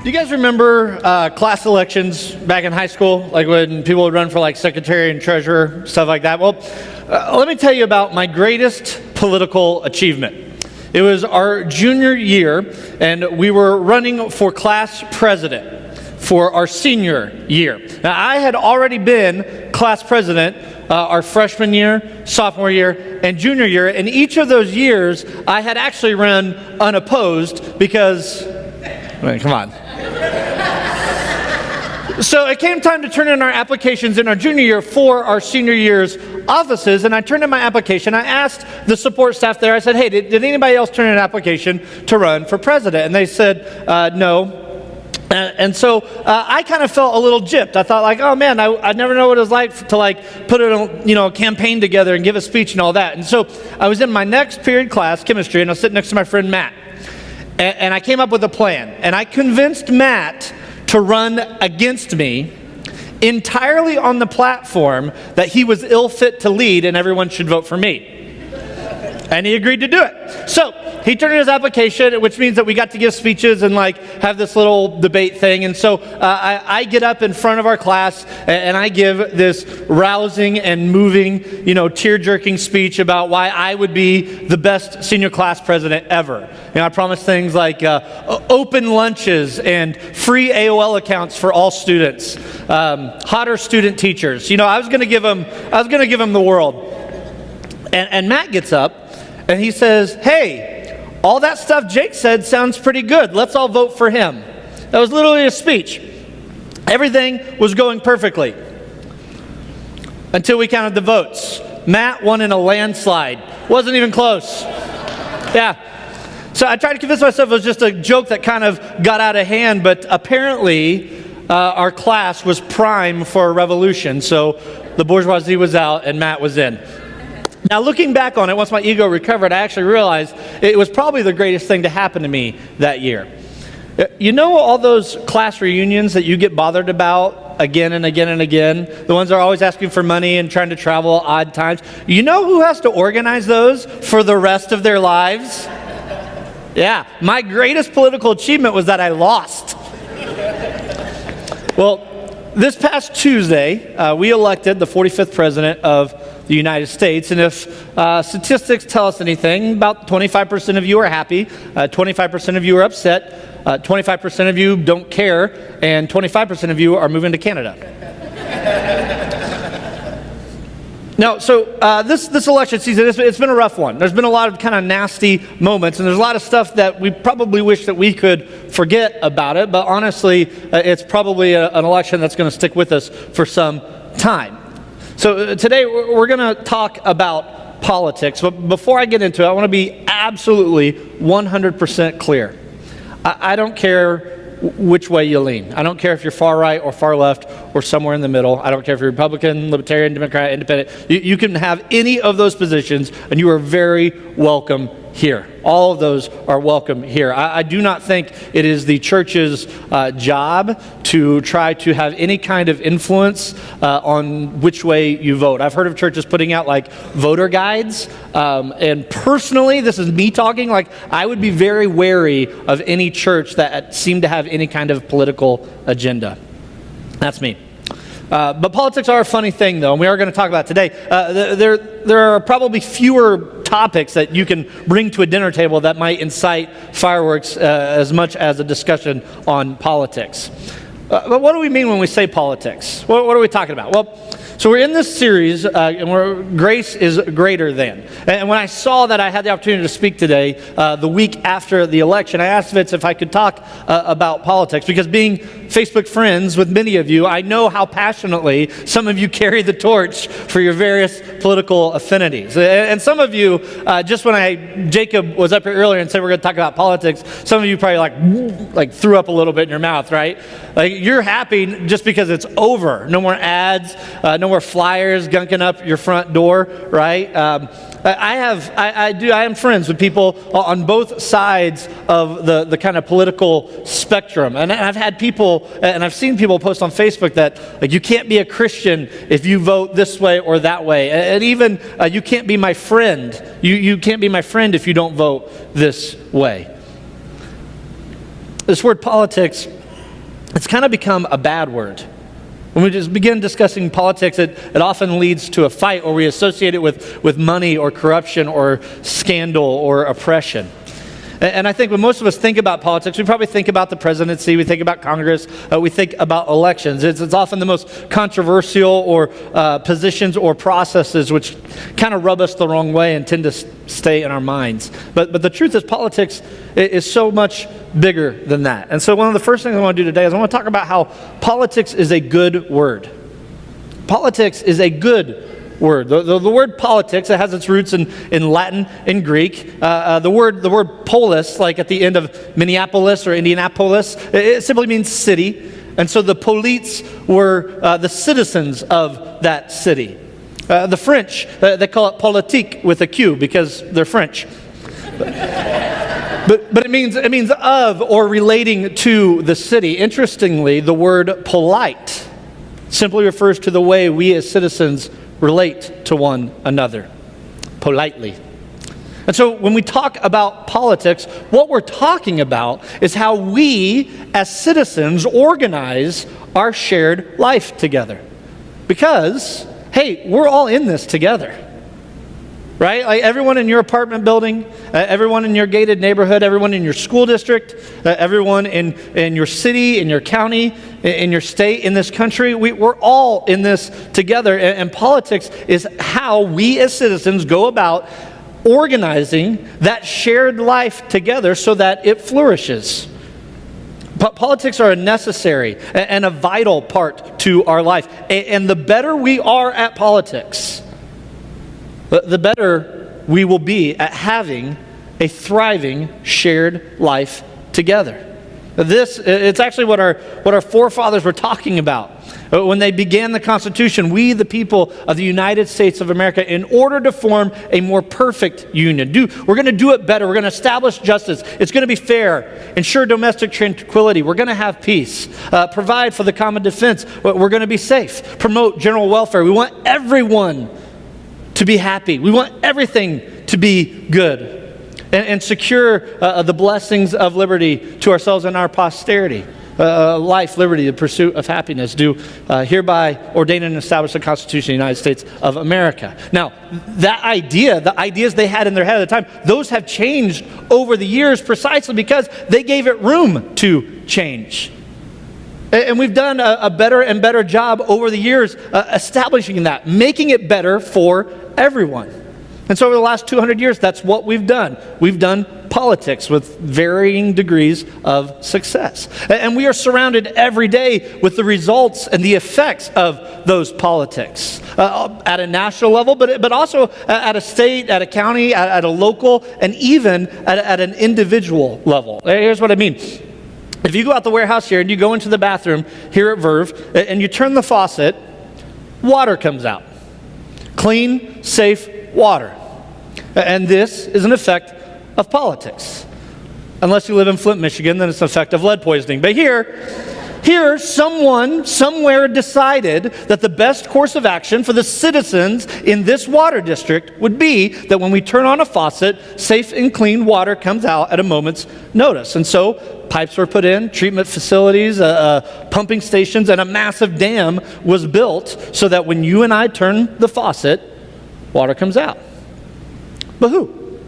Do you guys remember class elections back in high school? Like when people would run for like secretary and treasurer, stuff like that? Well, let me tell you about my greatest political achievement. It was our junior year, and we were running for class president for our senior year. Now, I had already been class president our freshman year, sophomore year, and junior year. And each of those years, I had actually run unopposed because, I mean, come on. So it came time to turn in our applications in our junior year for our senior year's offices, and I turned in my application. I asked the support staff there, I said, hey, did anybody else turn in an application to run for president? And they said, no. And so I kind of felt a little gypped. I thought like, oh man, I never know what it was like to like put a campaign together and give a speech and all that. And so I was in my next period class, chemistry, and I was sitting next to my friend Matt. And I came up with a plan. And I convinced Matt to run against me entirely on the platform that he was ill fit to lead and everyone should vote for me. And he agreed to do it. So he turned in his application, which means that we got to give speeches and like have this little debate thing. And so I get up in front of our class and I give this rousing and moving, tear-jerking speech about why I would be the best senior class president ever. I promised things like open lunches and free AOL accounts for all students, hotter student teachers. I was going to give him the world. And Matt gets up and he says, hey, all that stuff Jake said sounds pretty good. Let's all vote for him. That was literally a speech. Everything was going perfectly until we counted the votes. Matt won in a landslide. Wasn't even close. Yeah. So I tried to convince myself it was just a joke that kind of got out of hand, but apparently our class was prime for a revolution. So the bourgeoisie was out and Matt was in. Now, looking back on it, once my ego recovered, I actually realized it was probably the greatest thing to happen to me that year. All those class reunions that you get bothered about again and again and again, the ones that are always asking for money and trying to travel odd times, you know who has to organize those for the rest of their lives? Yeah, my greatest political achievement was that I lost. Well, this past Tuesday, we elected the 45th president of the United States, and if statistics tell us anything, about 25% of you are happy, 25% of you are upset, 25% of you don't care, and 25% of you are moving to Canada. Now, so this election season, it's been a rough one. There's been a lot of kind of nasty moments, and there's a lot of stuff that we probably wish that we could forget about it, but honestly, it's probably an election that's going to stick with us for some time. So today we're going to talk about politics, but before I get into it, I want to be absolutely 100% clear. I don't care which way you lean. I don't care if you're far right or far left or somewhere in the middle. I don't care if you're Republican, Libertarian, Democrat, Independent. You can have any of those positions, and you are very welcome here. All of those are welcome here. I do not think it is the church's job to try to have any kind of influence on which way you vote. I've heard of churches putting out like voter guides, and personally, this is me talking, like I would be very wary of any church that seemed to have any kind of political agenda. That's me. But politics are a funny thing, though, and we are going to talk about it today. There are probably fewer topics that you can bring to a dinner table that might incite fireworks as much as a discussion on politics. But what do we mean when we say politics? What are we talking about? Well, so we're in this series, and grace is greater than. And when I saw that I had the opportunity to speak today, the week after the election, I asked Vince if I could talk about politics, because being Facebook friends with many of you, I know how passionately some of you carry the torch for your various political affinities. And some of you, just when Jacob was up here earlier and said we're going to talk about politics, some of you probably like threw up a little bit in your mouth, right? Like you're happy just because it's over. No more ads, no more flyers gunking up your front door, right? I am friends with people on both sides of the kind of political spectrum, and I've had people, and I've seen people post on Facebook that like you can't be a Christian if you vote this way or that way, and even you can't be my friend. You can't be my friend if you don't vote this way. This word politics it's kind of become a bad word. When we just begin discussing politics, it often leads to a fight, or we associate it with money or corruption or scandal or oppression. And I think when most of us think about politics, we probably think about the presidency, we think about Congress, we think about elections. It's often the most controversial or positions or processes which kind of rub us the wrong way and tend to stay in our minds. But the truth is, politics is so much bigger than that. And so one of the first things I want to do today is I want to talk about how politics is a good word. Politics is a good word. The word politics, it has its roots in Latin and Greek. The word polis, like at the end of Minneapolis or Indianapolis, it simply means city. And so the polites were the citizens of that city. The French, they call it politique with a Q because they're French. But it means of or relating to the city. Interestingly, the word polite simply refers to the way we as citizens relate to one another, politely. And so when we talk about politics, what we're talking about is how we as citizens organize our shared life together. Because, hey, we're all in this together. Right? Like everyone in your apartment building, everyone in your gated neighborhood, everyone in your school district, everyone in your city, in your county, in your state, in this country, we're all in this together. And politics is how we as citizens go about organizing that shared life together so that it flourishes. But politics are a necessary and a vital part to our life. And the better we are at politics, the better we will be at having a thriving shared life together. It's actually what our forefathers were talking about when they began the Constitution. We, the people of the United States of America, in order to form a more perfect union, we're going to do it better. We're going to establish justice. It's going to be fair, ensure domestic tranquility. We're going to have peace, provide for the common defense. We're going to be safe, promote general welfare. We want everyone to be happy. We want everything to be good and secure the blessings of liberty to ourselves and our posterity. Life, liberty, the pursuit of happiness, do hereby ordain and establish the Constitution of the United States of America. Now, that idea, the ideas they had in their head at the time, those have changed over the years precisely because they gave it room to change. And we've done a better and better job over the years establishing that, making it better for everyone. And so over the last 200 years, that's what we've done. We've done politics with varying degrees of success. And we are surrounded every day with the results and the effects of those politics at a national level, but also at a state, at a county, at a local, and even at an individual level. Here's what I mean. If you go out the warehouse here and you go into the bathroom here at Verve and you turn the faucet, water comes out. Clean, safe water. And this is an effect of politics. Unless you live in Flint, Michigan, then it's an effect of lead poisoning. But here, someone somewhere decided that the best course of action for the citizens in this water district would be that when we turn on a faucet, safe and clean water comes out at a moment's notice. And so pipes were put in, treatment facilities, pumping stations, and a massive dam was built so that when you and I turn the faucet, water comes out. But who?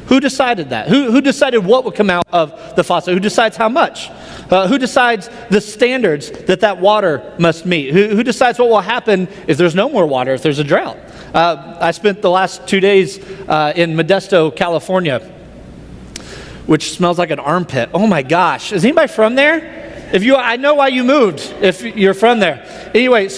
Who decided that? Who decided what would come out of the faucet? Who decides how much? Who decides the standards that water must meet? Who decides what will happen if there's no more water, if there's a drought? I spent the last 2 days in Modesto, California, which smells like an armpit. Oh my gosh. Is anybody from there? I know why you moved if you're from there. Anyway,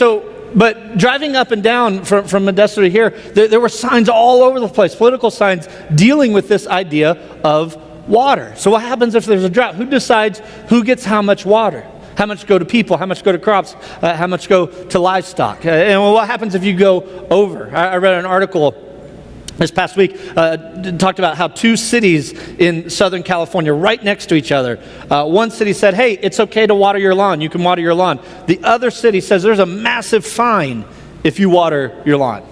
but driving up and down from Modesto to here, there were signs all over the place, political signs dealing with this idea of water. So what happens if there's a drought? Who decides who gets how much water? How much go to people? How much go to crops? How much go to livestock? And what happens if you go over? I read an article this past week, talked about how two cities in Southern California, right next to each other, one city said, hey, it's okay to water your lawn. You can water your lawn. The other city says there's a massive fine if you water your lawn.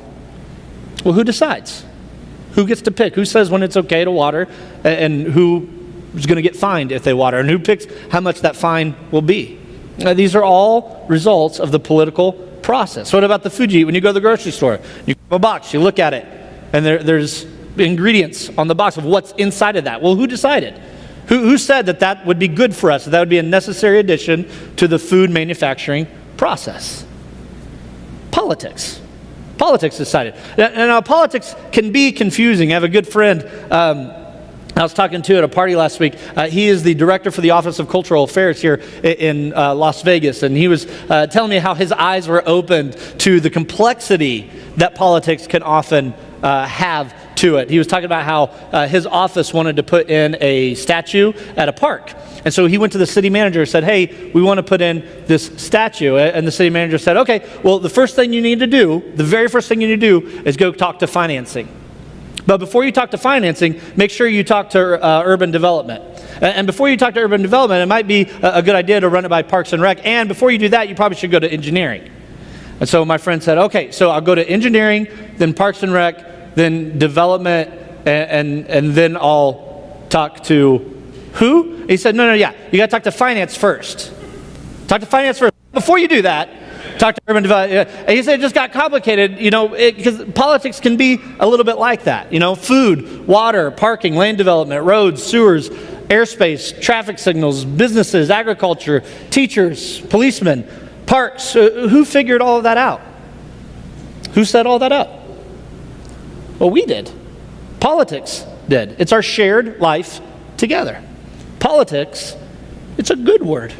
Well, who decides? Who gets to pick? Who says when it's okay to water and who who's going to get fined if they water, and who picks how much that fine will be. These are all results of the political process. What about the food you eat when you go to the grocery store? You have a box, you look at it, and there's ingredients on the box of what's inside of that. Well, who decided? Who said that that would be good for us, that would be a necessary addition to the food manufacturing process? Politics. Politics decided. And politics can be confusing. I have a good friend I was talking to at a party last week. He is the director for the Office of Cultural Affairs here in Las Vegas, and he was telling me how his eyes were opened to the complexity that politics can often have to it. He was talking about how his office wanted to put in a statue at a park. And so he went to the city manager and said, hey, we want to put in this statue. And the city manager said, okay, well, the first thing you need to do, the very first thing you need to do is go talk to financing. But before you talk to financing, make sure you talk to urban development. And before you talk to urban development, it might be a good idea to run it by Parks and Rec. And before you do that, you probably should go to engineering. And so my friend said, okay, so I'll go to engineering, then Parks and Rec, then development, and then I'll talk to who? He said, no, yeah, you got to talk to finance first. Talk to finance first. Before you do that, talk to urban development. And he said it just got complicated, because politics can be a little bit like that. Food, water, parking, land development, roads, sewers, airspace, traffic signals, businesses, agriculture, teachers, policemen, parks. Who figured all of that out? Who set all that up? Well, we did. Politics did. It's our shared life together. Politics, it's a good word.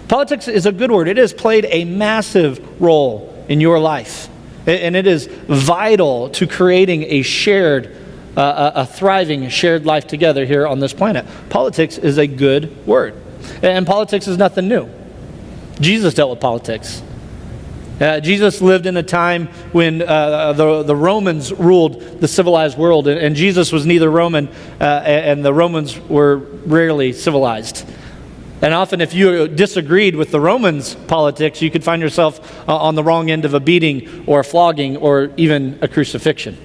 Politics is a good word. It has played a massive role in your life. And it is vital to creating a shared, a thriving shared life together here on this planet. Politics is a good word. And politics is nothing new. Jesus dealt with politics. Jesus lived in a time when the Romans ruled the civilized world, and Jesus was neither Roman, and the Romans were rarely civilized. And often if you disagreed with the Romans' politics, you could find yourself on the wrong end of a beating or a flogging or even a crucifixion.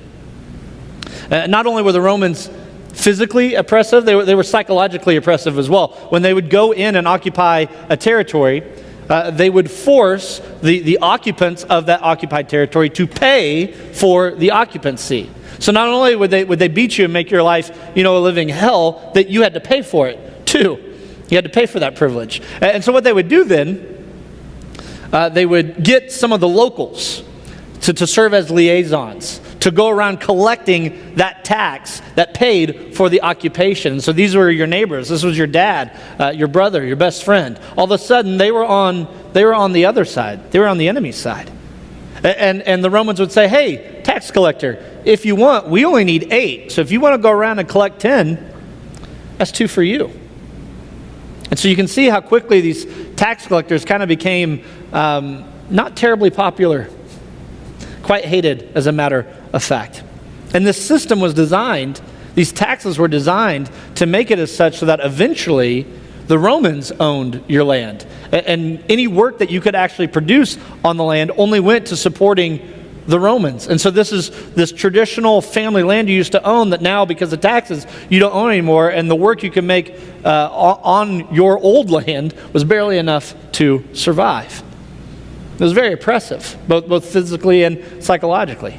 Not only were the Romans physically oppressive, they were psychologically oppressive as well. When they would go in and occupy a territory, they would force the occupants of that occupied territory to pay for the occupancy. So not only would they beat you and make your life, a living hell, that you had to pay for it too. You had to pay for that privilege. And so what they would do then, they would get some of the locals to serve as liaisons, to go around collecting that tax that paid for the occupation. So these were your neighbors. This was your dad, your brother, your best friend. All of a sudden, they were on the other side. They were on the enemy's side. And the Romans would say, hey, tax collector, if you want, we only need 8. So if you want to go around and collect 10, that's 2 for you. And so you can see how quickly these tax collectors kind of became not terribly popular, quite hated as a matter of fact. And this system was designed, these taxes were designed to make it as such so that eventually the Romans owned your land. And any work that you could actually produce on the land only went to supporting the Romans. And so this is this traditional family land you used to own that now, because of taxes, you don't own anymore, and the work you can make on your old land was barely enough to survive. It was very oppressive, both physically and psychologically.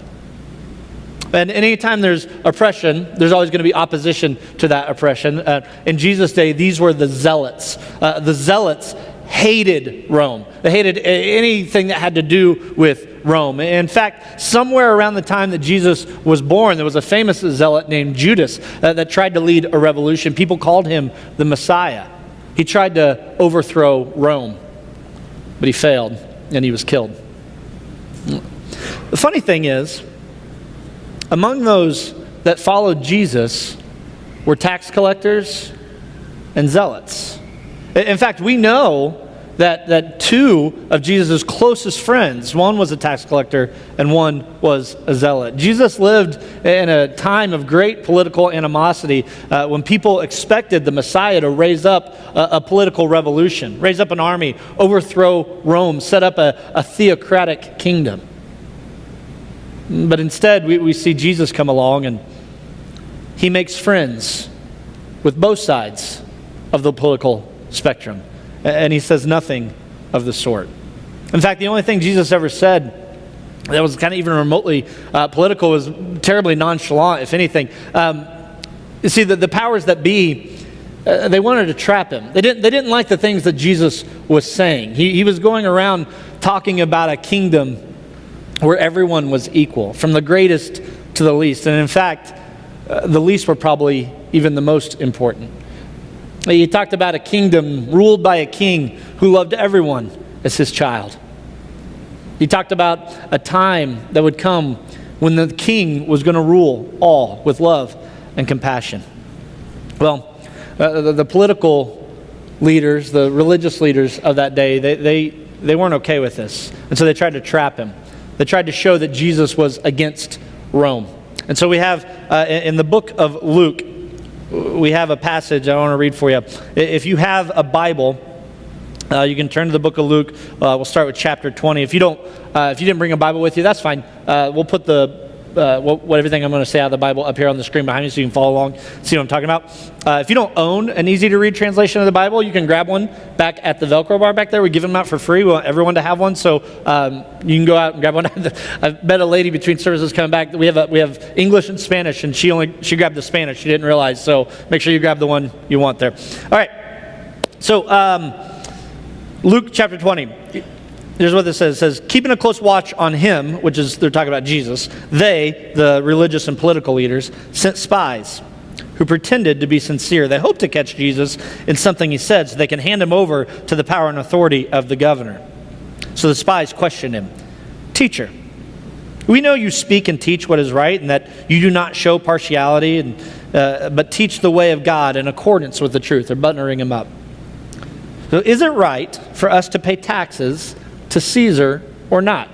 And anytime there's oppression, there's always going to be opposition to that oppression. In Jesus' day, these were the zealots. The zealots hated Rome. They hated anything that had to do with Rome. In fact, somewhere around the time that Jesus was born, there was a famous zealot named Judas that tried to lead a revolution. People called him the Messiah. He tried to overthrow Rome, but he failed and he was killed. The funny thing is, among those that followed Jesus were tax collectors and zealots. In fact, we know that 2 of Jesus' closest friends, one was a tax collector and one was a zealot. Jesus lived in a time of great political animosity when people expected the Messiah to raise up a political revolution, raise up an army, overthrow Rome, set up a theocratic kingdom. But instead, we see Jesus come along and he makes friends with both sides of the political spectrum. And he says nothing of the sort. In fact, the only thing Jesus ever said that was kind of even remotely political was terribly nonchalant, if anything. You see, the powers that be, they wanted to trap him. They didn't like the things that Jesus was saying. He was going around talking about a kingdom where everyone was equal, from the greatest to the least. And in fact, the least were probably even the most important. He talked about a kingdom ruled by a king who loved everyone as his child. He talked about a time that would come when the king was going to rule all with love and compassion. Well, the political leaders, the religious leaders of that day, they weren't okay with this. And so they tried to trap him. They tried to show that Jesus was against Rome. And so we have, in the book of Luke, we have a passage I want to read for you. If you have a Bible, you can turn to the book of Luke. We'll start with chapter 20. If you didn't bring a Bible with you, that's fine. We'll put everything I'm going to say out of the Bible up here on the screen behind me so you can follow along, see what I'm talking about. If you don't own an easy-to-read translation of the Bible, you can grab one back at the Velcro bar back there. We give them out for free. We want everyone to have one, so you can go out and grab one. I met a lady between services coming back. We have English and Spanish, and she grabbed the Spanish. She didn't realize, so make sure you grab the one you want there. All right. So Luke chapter 20. Here's what this says. It says, keeping a close watch on him, which is, they're talking about Jesus, they, the religious and political leaders, sent spies who pretended to be sincere. They hoped to catch Jesus in something he said so they can hand him over to the power and authority of the governor. So the spies questioned him. Teacher, we know you speak and teach what is right and that you do not show partiality, but teach the way of God in accordance with the truth. They're buttering him up. So is it right for us to pay taxes to Caesar or not?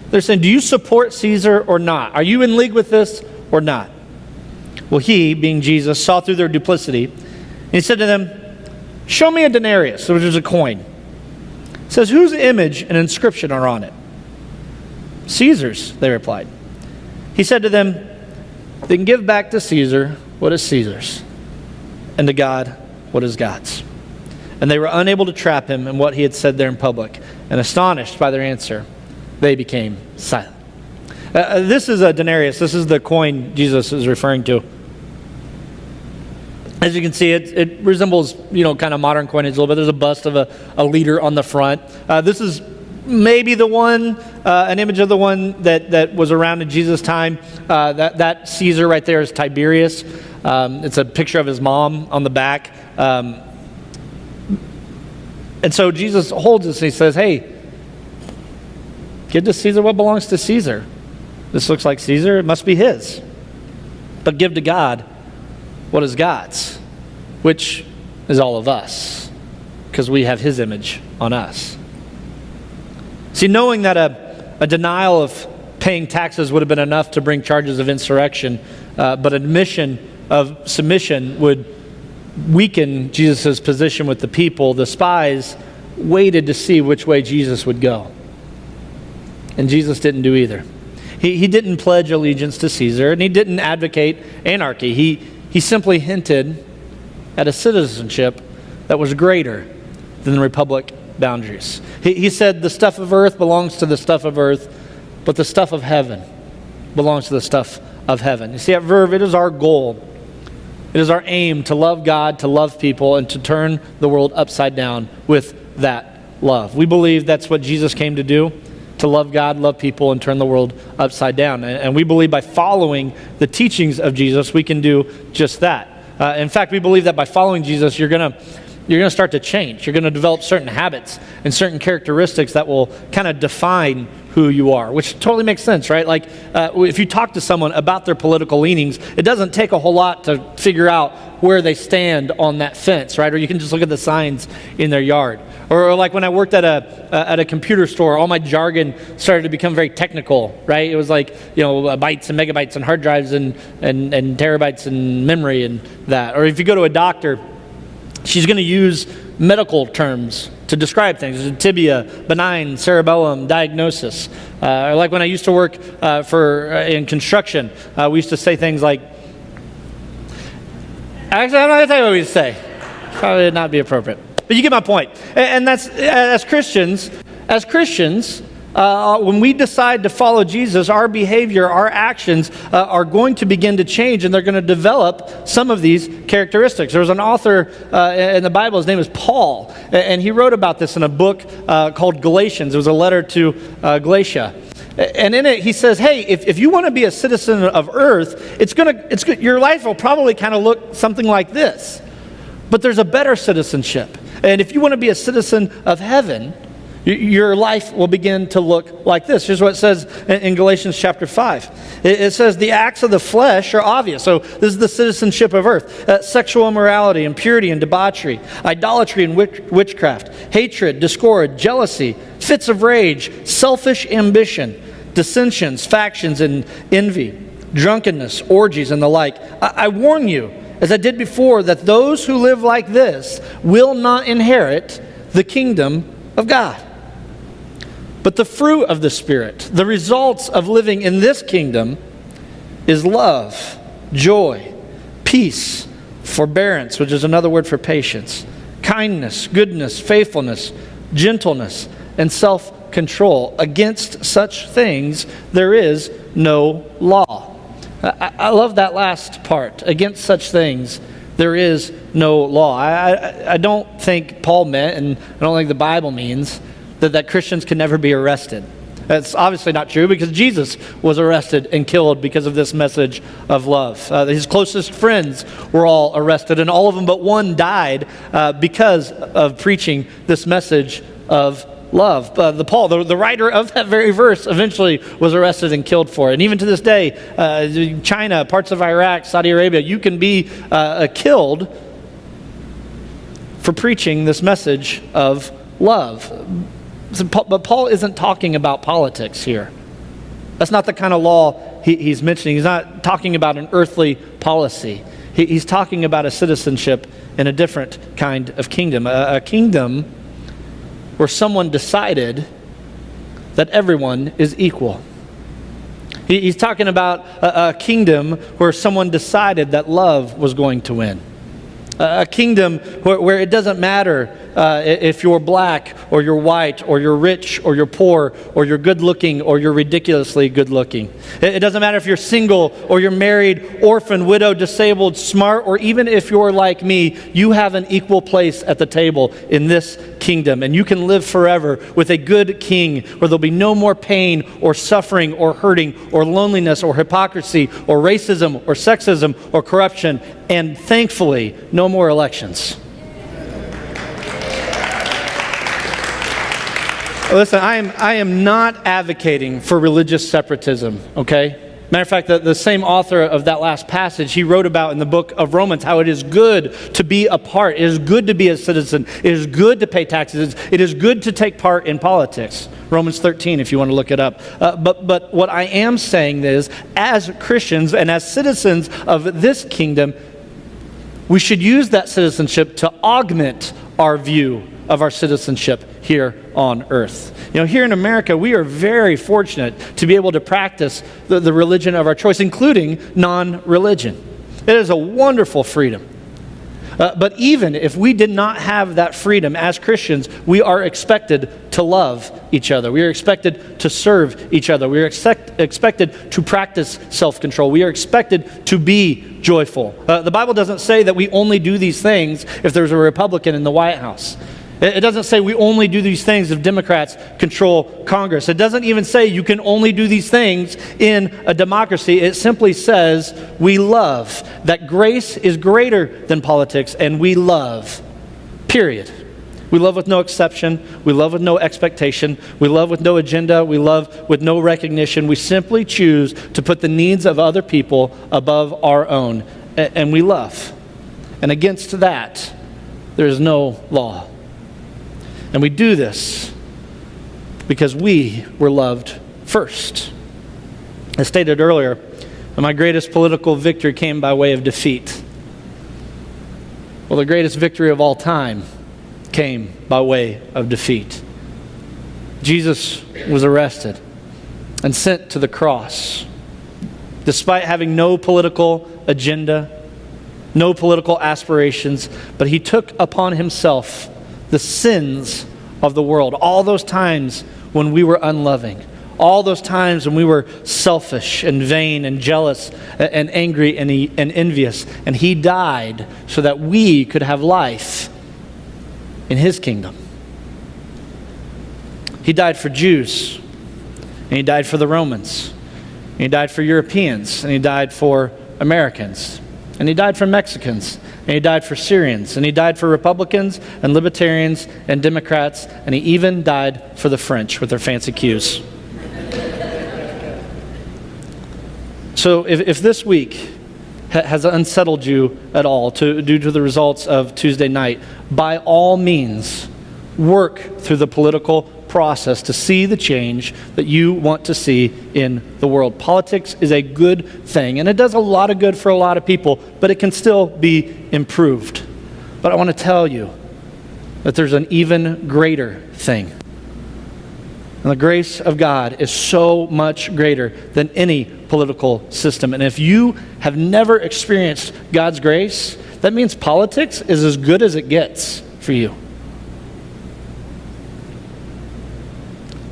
They're saying, do you support Caesar or not? Are you in league with this or not? Well, he, being Jesus, saw through their duplicity, and he said to them, show me a denarius, which is a coin. It says, whose image and inscription are on it? Caesar's, they replied. He said to them, then give back to Caesar what is Caesar's, and to God what is God's. And they were unable to trap him in what he had said there in public. And astonished by their answer, they became silent. This is a denarius. This is the coin Jesus is referring to. As you can see, it resembles, kind of modern coinage a little bit. There's a bust of a leader on the front. This is maybe the one, an image of the one that was around in Jesus' time. That Caesar right there is Tiberius. It's a picture of his mom on the back. And so Jesus holds this and he says, hey, give to Caesar what belongs to Caesar. This looks like Caesar, it must be his. But give to God what is God's, which is all of us, because we have his image on us. See, knowing that a denial of paying taxes would have been enough to bring charges of insurrection, but admission of submission would weaken Jesus' position with the people, the spies waited to see which way Jesus would go. And Jesus didn't do either. He didn't pledge allegiance to Caesar, and he didn't advocate anarchy. He simply hinted at a citizenship that was greater than the republic boundaries. He said the stuff of earth belongs to the stuff of earth, but the stuff of heaven belongs to the stuff of heaven. You see, at Verve, it is our goal, it is our aim to love God, to love people, and to turn the world upside down with that love. We believe that's what Jesus came to do, to love God, love people, and turn the world upside down. And we believe by following the teachings of Jesus, we can do just that. In fact, we believe that by following Jesus, you're going to start to change. You're going to develop certain habits and certain characteristics that will kind of define who you are, which totally makes sense, right? Like if you talk to someone about their political leanings, it doesn't take a whole lot to figure out where they stand on that fence, right? Or you can just look at the signs in their yard. Or like when I worked at a computer store, all my jargon started to become very technical, right? It was like, bytes and megabytes and hard drives and terabytes and memory and that. Or if you go to a doctor, she's going to use medical terms to describe things. Tibia, benign, cerebellum, diagnosis. Or like when I used to work in construction, we used to say things like, Actually, I'm not going to tell you what we say. Probably would not be appropriate. But you get my point. And that's, as Christians, when we decide to follow Jesus, our behavior, our actions are going to begin to change, and they're going to develop some of these characteristics. There was an author in the Bible, his name is Paul, and he wrote about this in a book called Galatians. It was a letter to Galatia. And in it, he says, hey, if you want to be a citizen of earth, your life will probably kind of look something like this. But there's a better citizenship. And if you want to be a citizen of heaven, your life will begin to look like this. Here's what it says in Galatians chapter 5. It says, the acts of the flesh are obvious. So this is the citizenship of earth. Sexual immorality, impurity and debauchery, idolatry and witchcraft, hatred, discord, jealousy, fits of rage, selfish ambition, dissensions, factions, and envy, drunkenness, orgies, and the like. I warn you, as I did before, that those who live like this will not inherit the kingdom of God. But the fruit of the Spirit, the results of living in this kingdom, is love, joy, peace, forbearance, which is another word for patience, kindness, goodness, faithfulness, gentleness, and self-control. Against such things there is no law. I love that last part. Against such things there is no law. I don't think Paul meant, and I don't think the Bible means, that Christians can never be arrested. That's obviously not true, because Jesus was arrested and killed because of this message of love. His closest friends were all arrested, and all of them but one died because of preaching this message of love. Paul, the writer of that very verse, eventually was arrested and killed for it. And even to this day, China, parts of Iraq, Saudi Arabia, you can be killed for preaching this message of love. But Paul isn't talking about politics here. That's not the kind of law he's mentioning. He's not talking about an earthly policy. He's talking about a citizenship in a different kind of kingdom. A kingdom where someone decided that everyone is equal. He's talking about a kingdom where someone decided that love was going to win. A kingdom where it doesn't matter if you're black or you're white or you're rich or you're poor or you're good looking or you're ridiculously good looking. It doesn't matter if you're single or you're married, orphan, widow, disabled, smart, or even if you're like me, you have an equal place at the table in this kingdom. And you can live forever with a good king where there'll be no more pain or suffering or hurting or loneliness or hypocrisy or racism or sexism or corruption, and thankfully, no more elections. Listen, I am not advocating for religious separatism, okay? Matter of fact, the same author of that last passage, he wrote about in the book of Romans how it is good to be a part. It is good to be a citizen. It is good to pay taxes. It is good to take part in politics. Romans 13, if you want to look it up. But what I am saying is, as Christians and as citizens of this kingdom, we should use that citizenship to augment our view of our citizenship here on earth. You know, here in America, we are very fortunate to be able to practice the religion of our choice, including non-religion. It is a wonderful freedom. But even if we did not have that freedom as Christians, we are expected to love each other. We are expected to serve each other. We are expected to practice self-control. We are expected to be joyful. The Bible doesn't say that we only do these things if there's a Republican in the White House. It doesn't say we only do these things if Democrats control Congress. It doesn't even say you can only do these things in a democracy. It simply says we love, that grace is greater than politics, and we love, period. We love with no exception. We love with no expectation. We love with no agenda. We love with no recognition. We simply choose to put the needs of other people above our own, and we love. And against that, there is no law. And we do this because we were loved first. As stated earlier, my greatest political victory came by way of defeat. Well, the greatest victory of all time came by way of defeat. Jesus was arrested and sent to the cross. Despite having no political agenda, no political aspirations, but he took upon himself the sins of the world. All those times when we were unloving, all those times when we were selfish and vain and jealous and angry and envious. And he died so that we could have life in his kingdom. He died for Jews, and he died for the Romans, and he died for Europeans, and he died for Americans, and he died for Mexicans, and he died for Syrians, and he died for Republicans and Libertarians and Democrats, and he even died for the French with their fancy cues. So if this week has unsettled you at all due to the results of Tuesday night, by all means, work through the political process to see the change that you want to see in the world. Politics is a good thing, and it does a lot of good for a lot of people, but it can still be improved. But I want to tell you that there's an even greater thing. And the grace of God is so much greater than any political system. And if you have never experienced God's grace, that means politics is as good as it gets for you.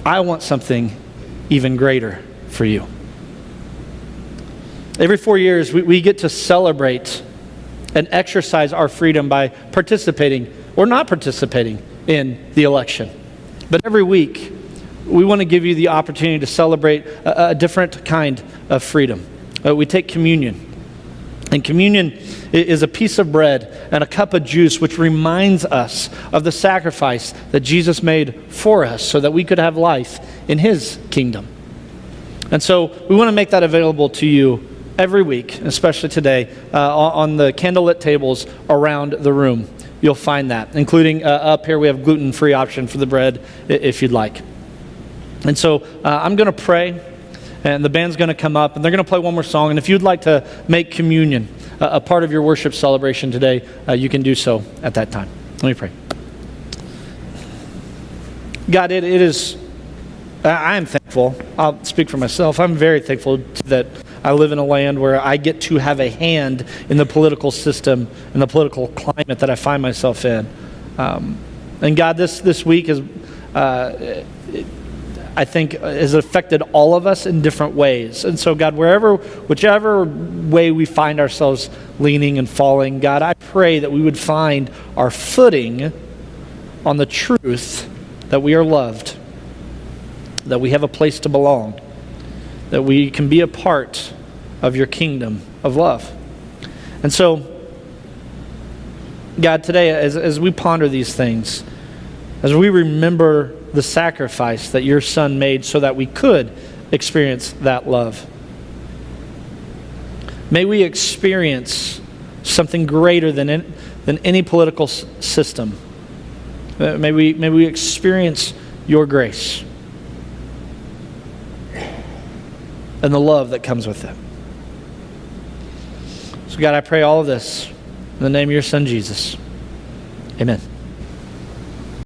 I want something even greater for you. Every 4 years, we get to celebrate and exercise our freedom by participating or not participating in the election. But every week, we want to give you the opportunity to celebrate a different kind of freedom. We take communion. And communion is a piece of bread and a cup of juice which reminds us of the sacrifice that Jesus made for us so that we could have life in his kingdom. And so we want to make that available to you every week, especially today, on the candlelit tables around the room. You'll find that, including up here we have gluten-free option for the bread if you'd like. And so I'm going to pray, and the band's going to come up, and they're going to play one more song. And if you'd like to make communion a part of your worship celebration today, you can do so at that time. Let me pray. God, it is, I am thankful. I'll speak for myself. I'm very thankful that I live in a land where I get to have a hand in the political system and the political climate that I find myself in. And God, this week is, I think, has affected all of us in different ways. And so, God, whichever way we find ourselves leaning and falling, God, I pray that we would find our footing on the truth that we are loved, that we have a place to belong, that we can be a part of your kingdom of love. And so, God, today, as we ponder these things, as we remember the sacrifice that your Son made so that we could experience that love, may we experience something greater than any political system. May we experience your grace and the love that comes with it. So God, I pray all of this in the name of your Son, Jesus. Amen.